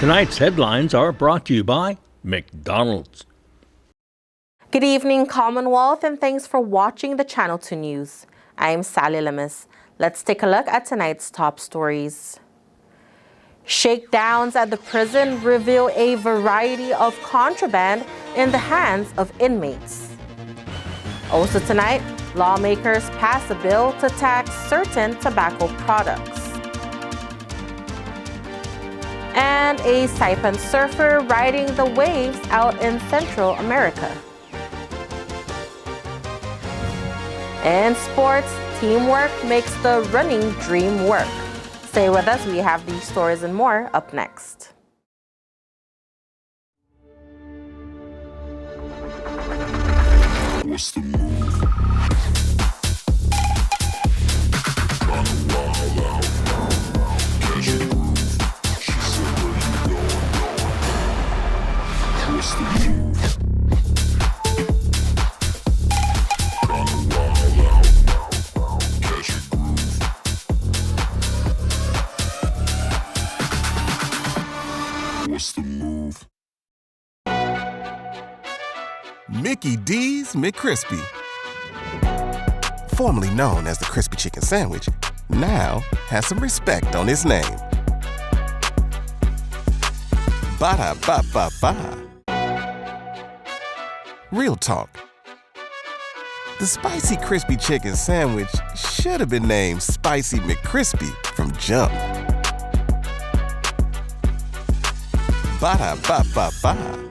Tonight's headlines are brought to you by McDonald's. Good evening, Commonwealth, and thanks for watching the Channel 2 News. I'm Sally Lemus. Let's take a look at tonight's top stories. Shakedowns at the prison reveal a variety of contraband in the hands of inmates. Also tonight, lawmakers pass a bill to tax certain tobacco products. And a Saipan surfer riding the waves out in Central America. In sports, teamwork makes the running dream work. Stay with us, we have these stories and more up next. What's the move? Tryna wild out. Catch a groove. She said, where you going? What's the move? Tryna wild out. Catch a groove. What's the move? Mickey D's McCrispy. Formerly known as the Crispy Chicken Sandwich, now has some respect on his name. Ba-da-ba-ba-ba. Real talk. The Spicy Crispy Chicken Sandwich should have been named Spicy McCrispy from jump. Ba-da-ba-ba-ba.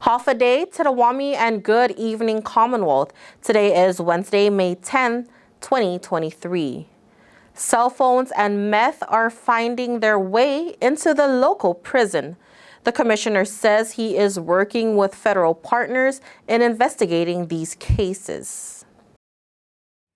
Half a day to the Wami and good evening, Commonwealth. Today is Wednesday, May 10, 2023. Cell phones and meth are finding their way into the local prison. The commissioner says he is working with federal partners in investigating these cases.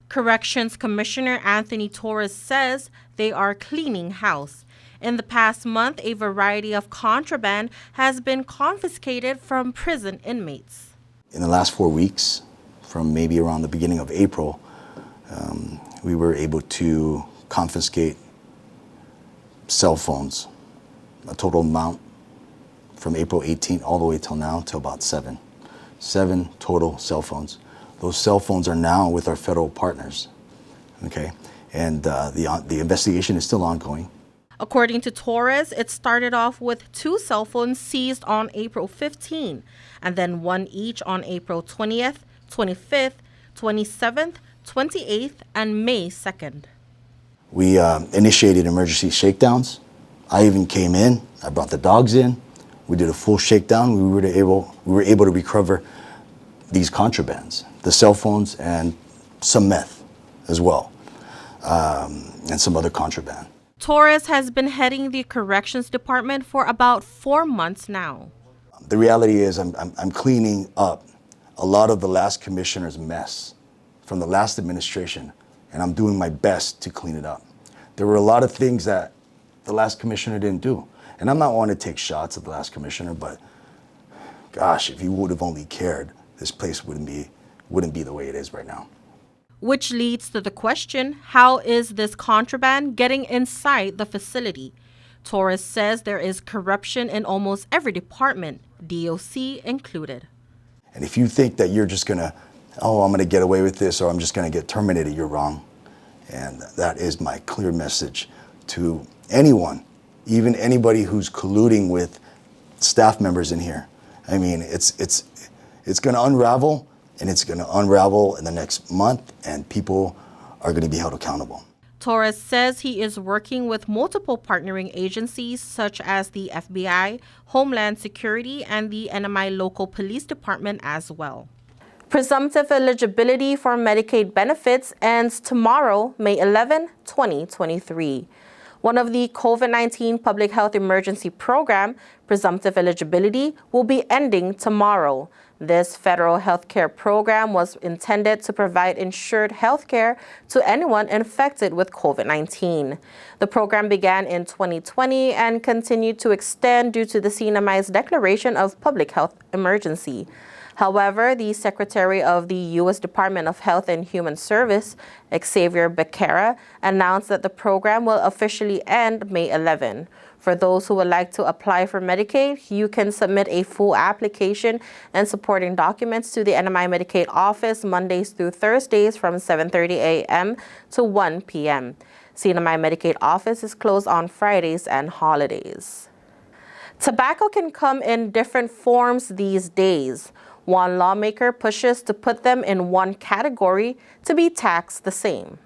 Corrections Commissioner Anthony Torres says they are cleaning house. In the past month, a variety of contraband has been confiscated from prison inmates. In the last 4 weeks, from maybe around the beginning of April, we were able to confiscate cell phones, a total amount from April 18th all the way till now, till about 7 total cell phones. Those cell phones are now with our federal partners, okay? And the investigation is still ongoing. According to Torres, it started off with 2 cell phones seized on April 15, and then 1 each on April 20th, 25th, 27th, 28th, and May 2nd. We initiated emergency shakedowns. I even came in, I brought the dogs in. We did a full shakedown. We were able to recover these contrabands, the cell phones and some meth as well, and some other contraband. Torres has been heading the Corrections Department for about 4 months now. The reality is I'm cleaning up a lot of the last commissioner's mess from the last administration, and I'm doing my best to clean it up. There were a lot of things that the last commissioner didn't do. And I'm not one to take shots at the last commissioner, but gosh, if he would have only cared, this place wouldn't be the way it is right now. Which leads to the question, how is this contraband getting inside the facility? Torres says there is corruption in almost every department, DOC included. And if you think that you're just gonna, I'm gonna get away with this or I'm just gonna get terminated, you're wrong. And that is my clear message to anyone, even anybody who's colluding with staff members in here. I mean, it's gonna unravel. And it's going to unravel in the next month, and people are going to be held accountable. Torres says he is working with multiple partnering agencies such as the FBI, Homeland Security, and the NMI Local Police Department as well. Presumptive eligibility for Medicaid benefits ends tomorrow, May 11, 2023. One of the COVID-19 public health emergency program, presumptive eligibility, will be ending tomorrow. This federal health care program was intended to provide insured health care to anyone infected with COVID-19. The program began in 2020 and continued to extend due to the CNMI's declaration of public health emergency. However, the Secretary of the U.S. Department of Health and Human Service, Xavier Becerra, announced that the program will officially end May 11. For those who would like to apply for Medicaid, you can submit a full application and supporting documents to the NMI Medicaid office Mondays through Thursdays from 7:30 a.m. to 1 p.m. CNMI Medicaid office is closed on Fridays and holidays. Tobacco can come in different forms these days. One lawmaker pushes to put them in one category to be taxed the same.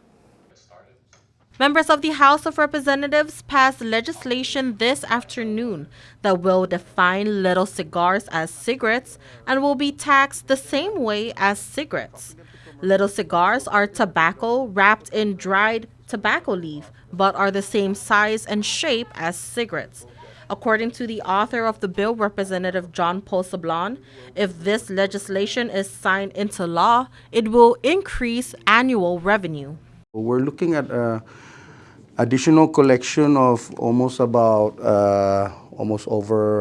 Members of the House of Representatives passed legislation this afternoon that will define little cigars as cigarettes and will be taxed the same way as cigarettes. Little cigars are tobacco wrapped in dried tobacco leaf, but are the same size and shape as cigarettes. According to the author of the bill, Representative John Paul Sablon, if this legislation is signed into law, it will increase annual revenue. We're looking at additional collection of almost over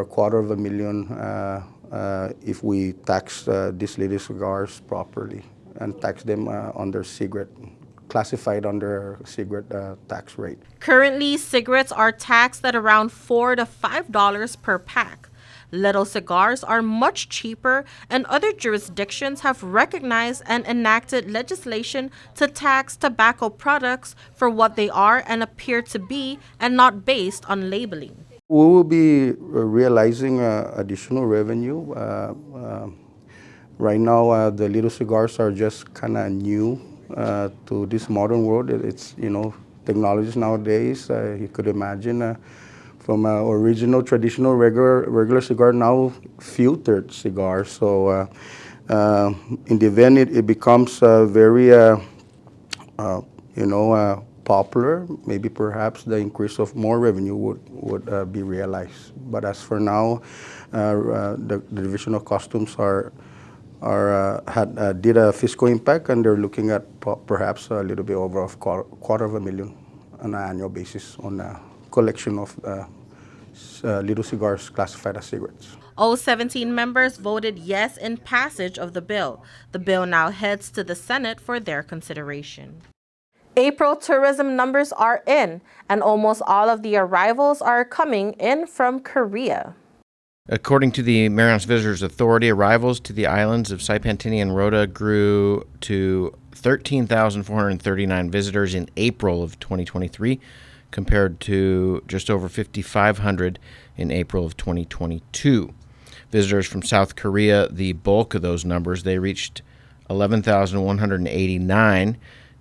$250,000 if we tax these little cigars properly and tax them under cigarette, classified under cigarette tax rate. Currently, cigarettes are taxed at around $4 to $5 per pack. Little cigars are much cheaper, and other jurisdictions have recognized and enacted legislation to tax tobacco products for what they are and appear to be, and not based on labeling. We will be realizing additional revenue. Right now, the little cigars are just kind of new to this modern world. It's, technologies nowadays, you could imagine from original traditional regular cigar, now filtered cigars. So in the event it becomes very popular, maybe perhaps the increase of more revenue would be realized. But as for now, the Division of Customs did a fiscal impact, and they're looking at perhaps a little bit over $250,000 on an annual basis on a collection of little cigars classified as cigarettes. All 17 members voted yes in passage of the bill. The bill now heads to the Senate for their consideration. April tourism numbers are in, and almost all of the arrivals are coming in from Korea. According to the Marianas Visitors Authority, arrivals to the islands of Saipantini and Rota grew to 13,439 visitors in April of 2023, compared to just over 5,500 in April of 2022. Visitors from South Korea, the bulk of those numbers, they reached 11,189.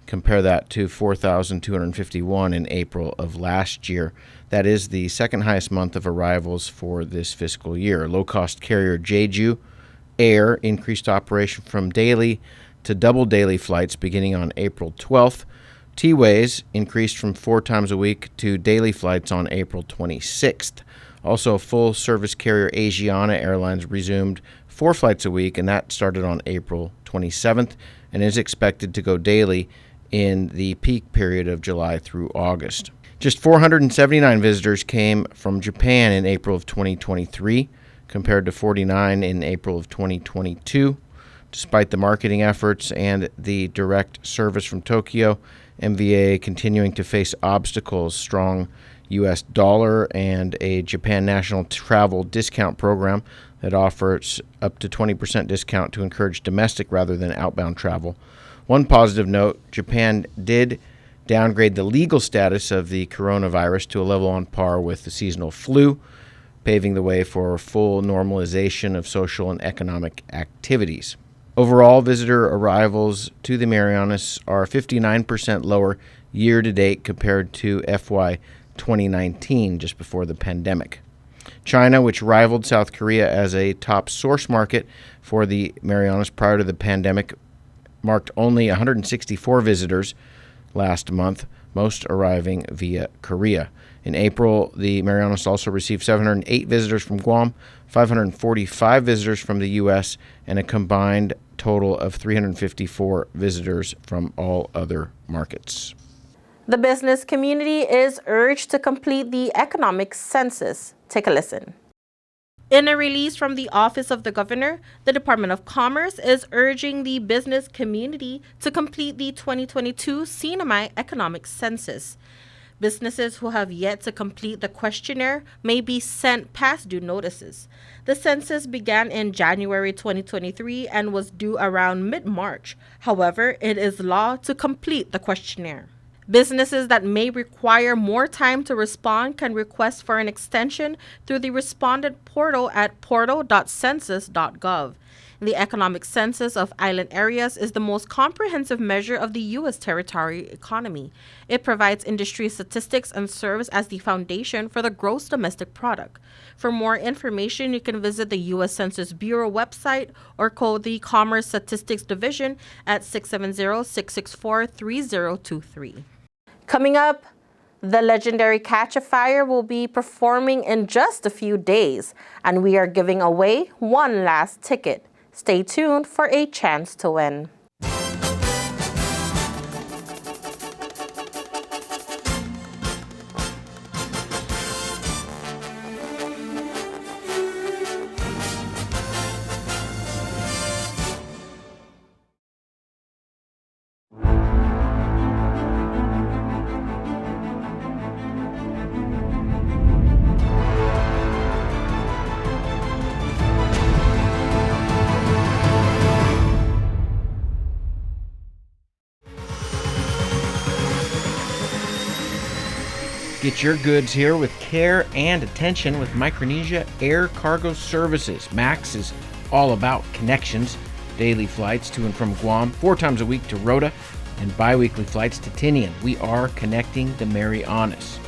Compare that to 4,251 in April of last year. That is the second highest month of arrivals for this fiscal year. Low-cost carrier Jeju Air increased operation from daily to double daily flights beginning on April 12th. T-Ways increased from 4 times a week to daily flights on April 26th. Also, full-service carrier Asiana Airlines resumed 4 flights a week, and that started on April 27th and is expected to go daily in the peak period of July through August. Just 479 visitors came from Japan in April of 2023, compared to 49 in April of 2022. Despite the marketing efforts and the direct service from Tokyo, MVA continuing to face obstacles, strong U.S. dollar, and a Japan National Travel Discount Program that offers up to 20% discount to encourage domestic rather than outbound travel. One positive note, Japan did downgrade the legal status of the coronavirus to a level on par with the seasonal flu, paving the way for full normalization of social and economic activities. Overall, visitor arrivals to the Marianas are 59% lower year-to-date compared to FY 2019, just before the pandemic. China, which rivaled South Korea as a top source market for the Marianas prior to the pandemic, marked only 164 visitors last month, most arriving via Korea. In April, the Marianas also received 708 visitors from Guam, 545 visitors from the U.S., and a combined total of 354 visitors from all other markets. The business community is urged to complete the economic census. Take a listen. In a release from the Office of the Governor, the Department of Commerce is urging the business community to complete the 2022 semi-economic census. Businesses who have yet to complete the questionnaire may be sent past due notices. The census began in January 2023 and was due around mid-March. However, it is law to complete the questionnaire. Businesses that may require more time to respond can request for an extension through the respondent portal at portal.census.gov. The economic census of island areas is the most comprehensive measure of the U.S. territory economy. It provides industry statistics and serves as the foundation for the gross domestic product. For more information, you can visit the U.S. Census Bureau website or call the Commerce Statistics Division at 670-664-3023. Coming up, the legendary Catch a Fire will be performing in just a few days, and we are giving away one last ticket. Stay tuned for a chance to win. Get your goods here with care and attention with Micronesia Air Cargo Services. MAX is all about connections. Daily flights to and from Guam, 4 times a week to Rota, and bi-weekly flights to Tinian. We are connecting the Marianas.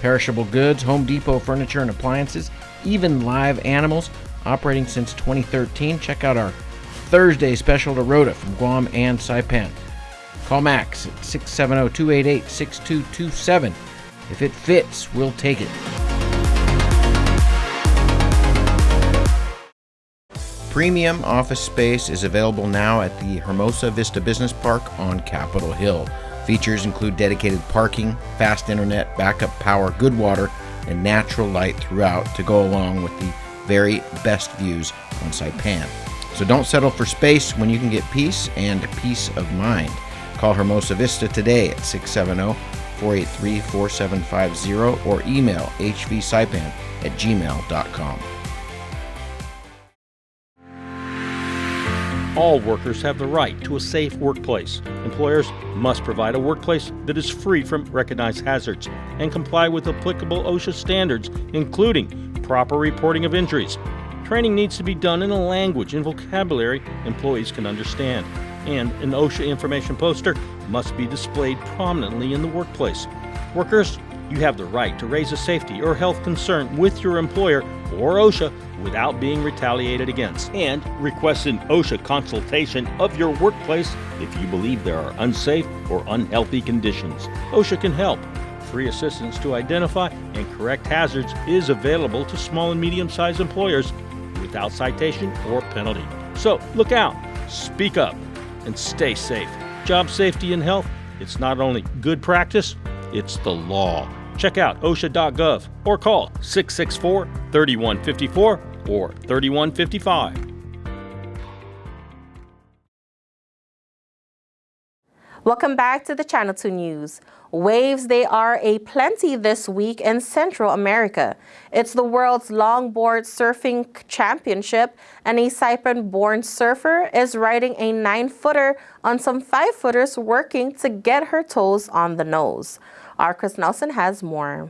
Perishable goods, Home Depot furniture and appliances, even live animals, operating since 2013. Check out our Thursday special to Rota from Guam and Saipan. Call Max at 670-288-6227. If it fits, we'll take it. Premium office space is available now at the Hermosa Vista Business Park on Capitol Hill. Features include dedicated parking, fast internet, backup power, good water, and natural light throughout to go along with the very best views on Saipan. So don't settle for space when you can get peace and peace of mind. Call Hermosa Vista today at 670-483-4750 or email hvsaipan@gmail.com. All workers have the right to a safe workplace. Employers must provide a workplace that is free from recognized hazards and comply with applicable OSHA standards, including proper reporting of injuries. Training needs to be done in a language and vocabulary employees can understand, and an OSHA information poster must be displayed prominently in the workplace. Workers, you have the right to raise a safety or health concern with your employer or OSHA without being retaliated against, and request an OSHA consultation of your workplace if you believe there are unsafe or unhealthy conditions. OSHA can help. Free assistance to identify and correct hazards is available to small and medium-sized employers without citation or penalty. So look out, speak up, and stay safe. Job safety and health, it's not only good practice, it's the law. Check out OSHA.gov or call 664-3154 or 3155. Welcome back to the Channel 2 News. Waves, they are a plenty this week in Central America. It's the world's longboard surfing championship, and a Saipan-born surfer is riding a 9-footer on some 5-footers working to get her toes on the nose. Our Chris Nelson has more.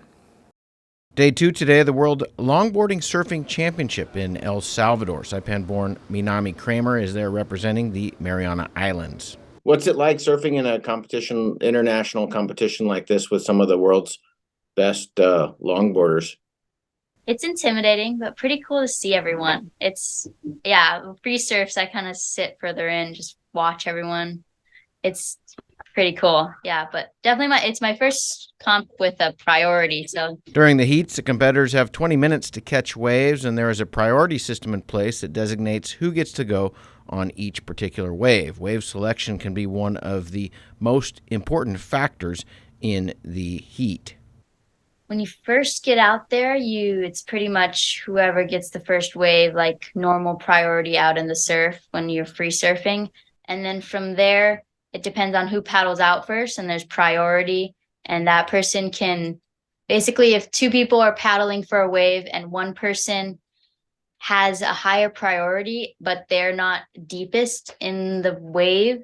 Day 2 today of the World Longboarding Surfing Championship in El Salvador. Saipan-born Minami Kramer is there representing the Mariana Islands. What's it like surfing in a competition, international competition like this with some of the world's best longboarders? It's intimidating, but pretty cool to see everyone. Yeah, free surfs, I kind of sit further in, just watch everyone. It's pretty cool. Yeah, but definitely it's my first comp with a priority. So During the heats, the competitors have 20 minutes to catch waves, and there is a priority system in place that designates who gets to go on each particular wave. Wave selection can be one of the most important factors in the heat. when you first get out there, it's pretty much whoever gets the first wave, like normal priority out in the surf when you're free surfing. And then from there, it depends on who paddles out first, and there's priority. And that person can basically, if two people are paddling for a wave and one person has a higher priority, but they're not deepest in the wave,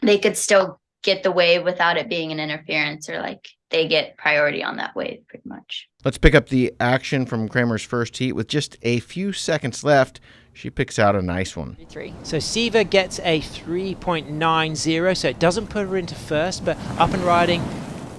they could still get the wave without it being an interference, or like they get priority on that wave pretty much. Let's pick up the action from Kramer's first heat. With just a few seconds left, she picks out a nice one. So Siva gets a 3.90, so it doesn't put her into first, but up and riding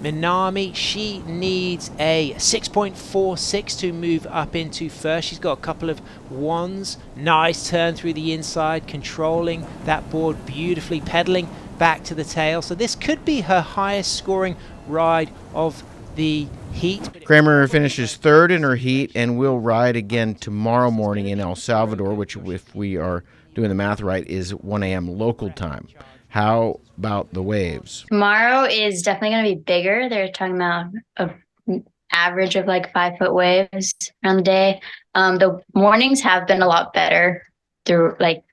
Minami, she needs a 6.46 to move up into first. She's got a couple of ones. Nice turn through the inside, controlling that board beautifully, pedaling back to the tail. So this could be her highest scoring ride of the heat. Kramer finishes third in her heat and will ride again tomorrow morning in El Salvador, which, if we are doing the math right, is 1 a.m. local time. How about the waves? Tomorrow is definitely going to be bigger. They're talking about an average of like 5-foot waves around the day. The mornings have been a lot better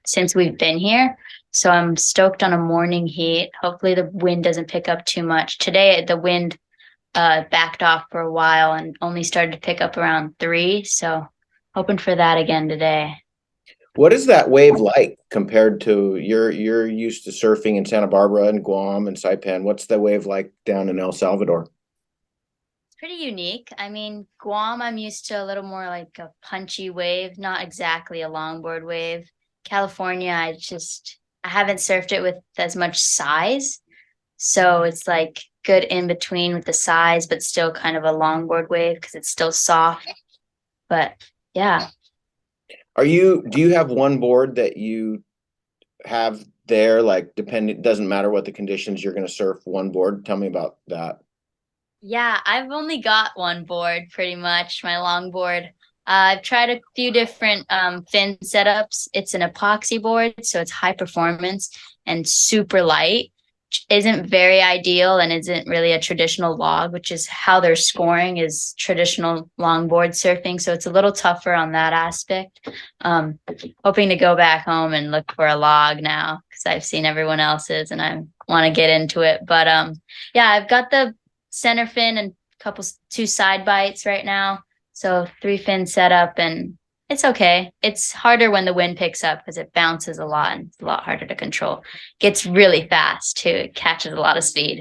since we've been here. So I'm stoked on a morning heat. Hopefully the wind doesn't pick up too much. Today, the wind backed off for a while and only started to pick up around 3. So hoping for that again today. What is that wave like compared to you're used to surfing in Santa Barbara and Guam and Saipan? What's the wave like down in El Salvador? It's pretty unique. I mean, Guam, I'm used to a little more like a punchy wave, not exactly a longboard wave. California, I haven't surfed it with as much size. So it's like good in between with the size, but still kind of a longboard wave because it's still soft. But yeah. Do you have one board that you have there, like doesn't matter what the conditions, you're going to surf one board? Tell me about that. Yeah, I've only got one board pretty much, my longboard. I've tried a few different fin setups. It's an epoxy board, so it's high performance and super light, which isn't very ideal and isn't really a traditional log, which is how they're scoring is traditional longboard surfing. So it's a little tougher on that aspect. Hoping to go back home and look for a log now because I've seen everyone else's and I want to get into it. But yeah, I've got the center fin and 2 side bites right now. So 3 fin setup, and it's okay. It's harder when the wind picks up because it bounces a lot and it's a lot harder to control. Gets really fast too. It catches a lot of speed,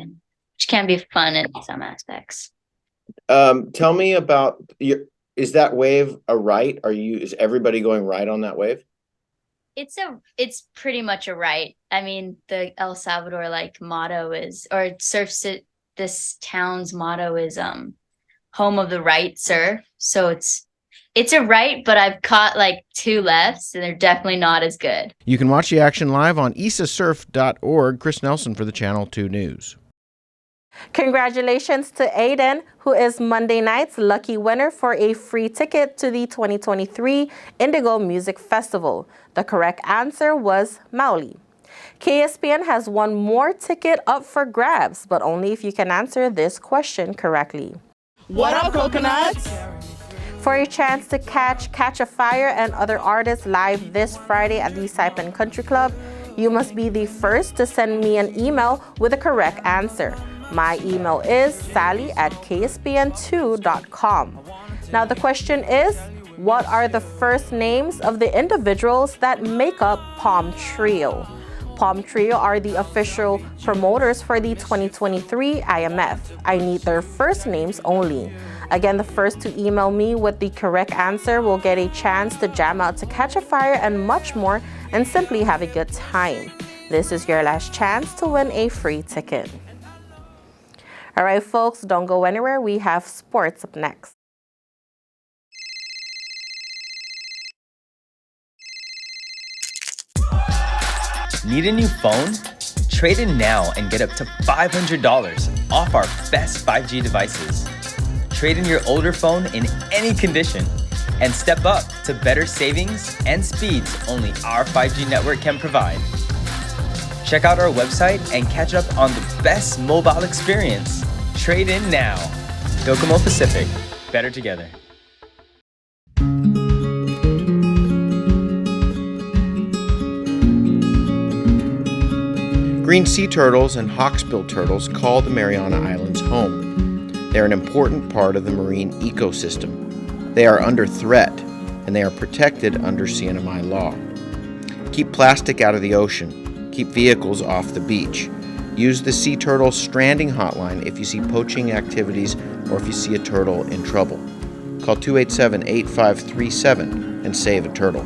which can be fun in some aspects. Tell me about is that wave a right? Is everybody going right on that wave? It's pretty much a right. I mean, the El Salvador motto is, or this town's motto is home of the right surf. So it's a right, but I've caught 2 lefts and they're definitely not as good. You can watch the action live on isasurf.org. Chris Nelson for the Channel 2 News. Congratulations to Aiden, who is Monday night's lucky winner for a free ticket to the 2023 Indigo Music Festival. The correct answer was Mauli. KSPN has one more ticket up for grabs, but only if you can answer this question correctly. What up, coconuts? For a chance to Catch a Fire and other artists live this Friday at the Saipan Country Club, you must be the first to send me an email with a correct answer. My email is sally@kspn2.com. Now the question is, what are the first names of the individuals that make up Palm Trio? Palm Trio are the official promoters for the 2023 IMF. I need their first names only. Again, the first to email me with the correct answer will get a chance to jam out to Catch a Fire and much more, and simply have a good time. This is your last chance to win a free ticket. All right, folks, don't go anywhere. We have sports up next. Need a new phone? Trade in now and get up to $500 off our best 5G devices. Trade in your older phone in any condition and step up to better savings and speeds only our 5G network can provide. Check out our website and catch up on the best mobile experience. Trade in now. Docomo Pacific. Better together. Green sea turtles and hawksbill turtles call the Mariana Islands home. They are an important part of the marine ecosystem. They are under threat, and they are protected under CNMI law. Keep plastic out of the ocean. Keep vehicles off the beach. Use the Sea Turtle Stranding Hotline if you see poaching activities or if you see a turtle in trouble. Call 287-8537 and save a turtle.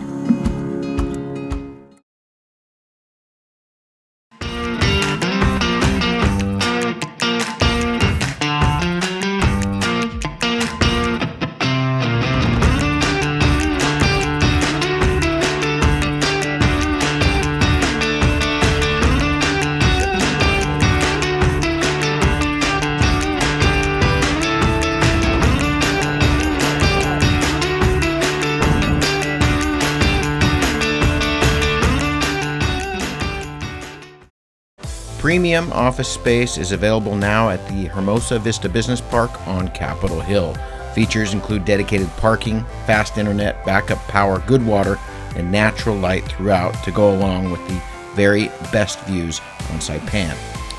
Premium office space is available now at the Hermosa Vista Business Park on Capitol Hill. Features include dedicated parking, fast internet, backup power, good water, and natural light throughout to go along with the very best views on Saipan.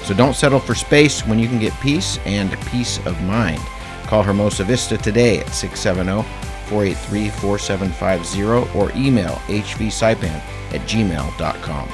So don't settle for space when you can get peace and peace of mind. Call Hermosa Vista today at 670-483-4750 or email hvsaipan@gmail.com.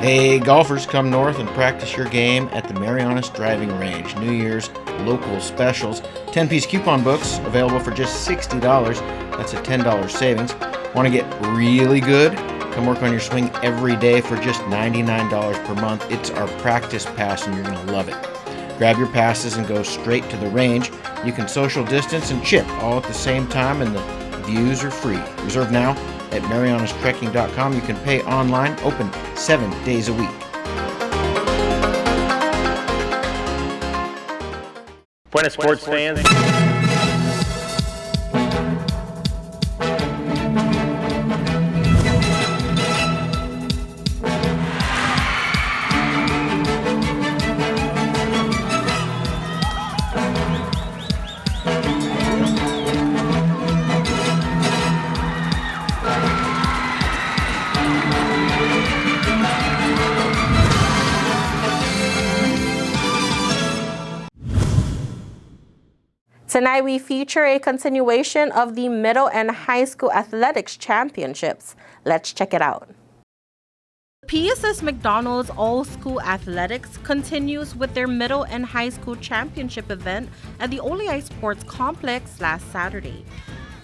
Hey, golfers, come north and practice your game at the Marianas Driving Range. New Year's local specials. 10-piece coupon books available for just $60. That's a $10 savings. Want to get really good? Come work on your swing every day for just $99 per month. It's our practice pass and you're going to love it. Grab your passes and go straight to the range. You can social distance and chip all at the same time and the views are free. Reserve now at marianastrekking.com. You can pay online, open 7 days a week. Buenas sports fans. Tonight we feature a continuation of the Middle and High School Athletics Championships. Let's check it out. PSS McDonald's All-School Athletics continues with their Middle and High School Championship event at the Oleai Sports Complex last Saturday.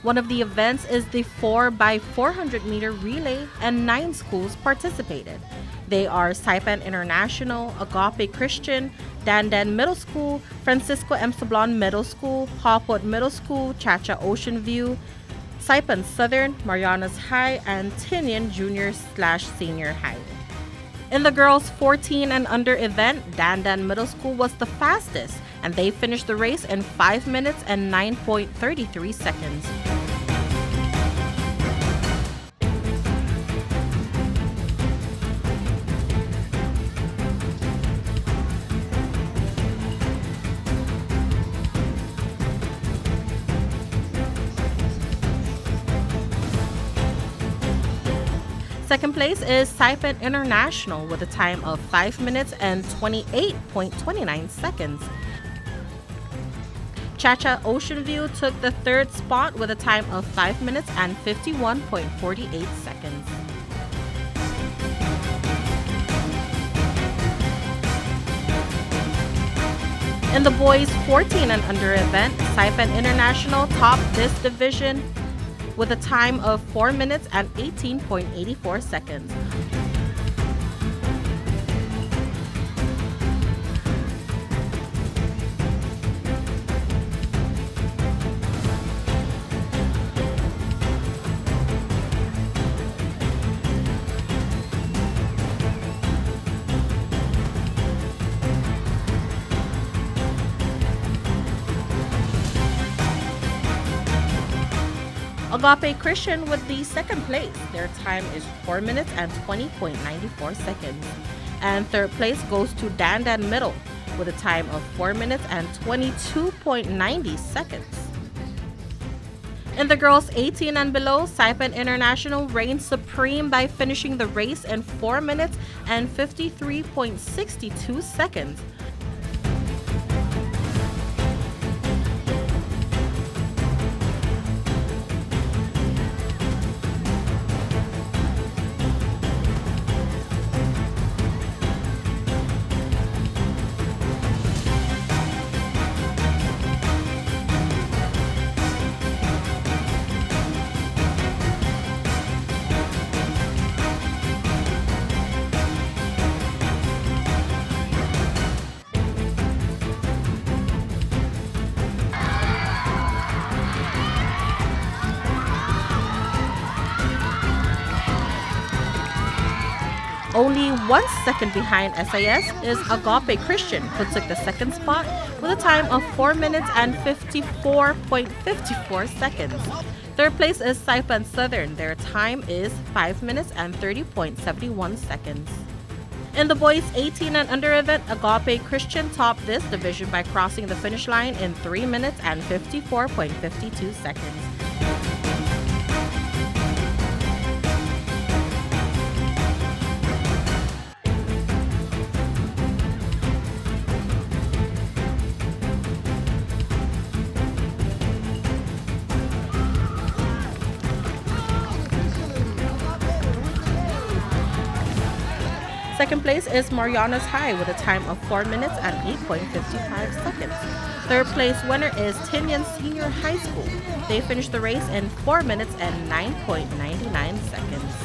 One of the events is the 4x400 meter relay, and 9 schools participated. They are Saipan International, Agape Christian, Dandan Middle School, Francisco M. Sablon Middle School, Hopwood Middle School, Chacha Ocean View, Saipan Southern, Marianas High, and Tinian Junior/Senior High. In the girls 14 and under event, Dandan Middle School was the fastest, and they finished the race in 5 minutes and 9.33 seconds. Second place is Saipan International with a time of 5 minutes and 28.29 seconds. Chacha Ocean View took the third spot with a time of 5 minutes and 51.48 seconds. In the boys 14 and under event, Saipan International topped this division with a time of 4 minutes and 18.84 seconds. Agape Christian with the second place. Their time is 4 minutes and 20.94 seconds. And third place goes to Dan Middle with a time of 4 minutes and 22.90 seconds. In the girls 18 and below, Saipan International reigned supreme by finishing the race in 4 minutes and 53.62 seconds. Only 1 second behind SIS is Agape Christian, who took the second spot with a time of 4 minutes and 54.54 seconds. Third place is Saipan Southern. Their time is 5 minutes and 30.71 seconds. In the boys 18 and under event, Agape Christian topped this division by crossing the finish line in 3 minutes and 54.52 seconds. Second place is Mariana's High with a time of 4 minutes and 8.55 seconds. Third place winner is Tinian Senior High School. They finished the race in 4 minutes and 9.99 seconds.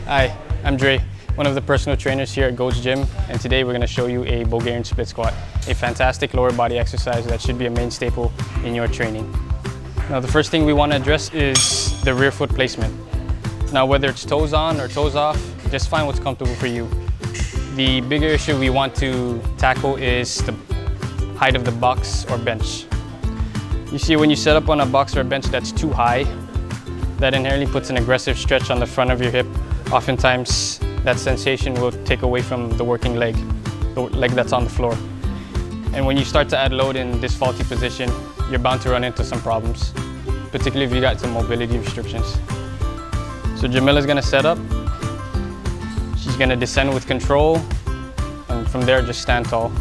Hi, I'm Dre, one of the personal trainers here at Goat's Gym, and today we're going to show you a Bulgarian split squat, a fantastic lower body exercise that should be a main staple in your training. Now the first thing we want to address is the rear foot placement. Now whether it's toes on or toes off, just find what's comfortable for you. The bigger issue we want to tackle is the height of the box or bench. You see, when you set up on a box or a bench that's too high, that inherently puts an aggressive stretch on the front of your hip. Oftentimes, that sensation will take away from the working leg, the leg that's on the floor. And when you start to add load in this faulty position, you're bound to run into some problems, particularly if you got some mobility restrictions. So Jamila's gonna set up. She's gonna descend with control, and from there, just stand tall.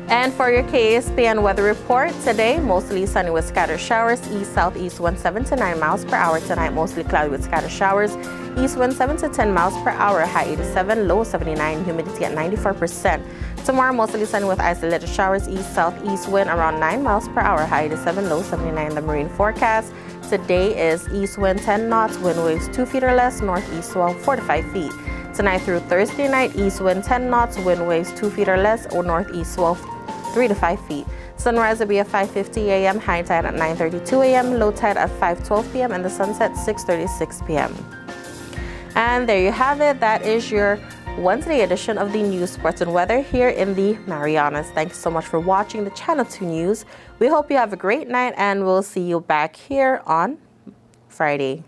And for your KSPN weather report, today mostly sunny with scattered showers, east-southeast wind 7 to 9 miles per hour. Tonight mostly cloudy with scattered showers, east wind 7 to 10 miles per hour, high 87, low 79, humidity at 94%. Tomorrow mostly sunny with isolated showers, east-southeast wind around 9 miles per hour, high 87, low 79. The marine forecast today is east wind 10 knots, wind waves 2 feet or less, northeast swell 4 to 5 feet. Tonight through Thursday night, east wind 10 knots, wind waves 2 feet or less, or northeast swell 3 to 5 feet. Sunrise will be at 5:50 a.m., high tide at 9:32 a.m., low tide at 5:12 p.m., and the sunset 6:36 p.m. And there you have it. That is your Wednesday edition of the News, Sports, and Weather here in the Marianas. Thanks so much for watching the Channel 2 News. We hope you have a great night, and we'll see you back here on Friday.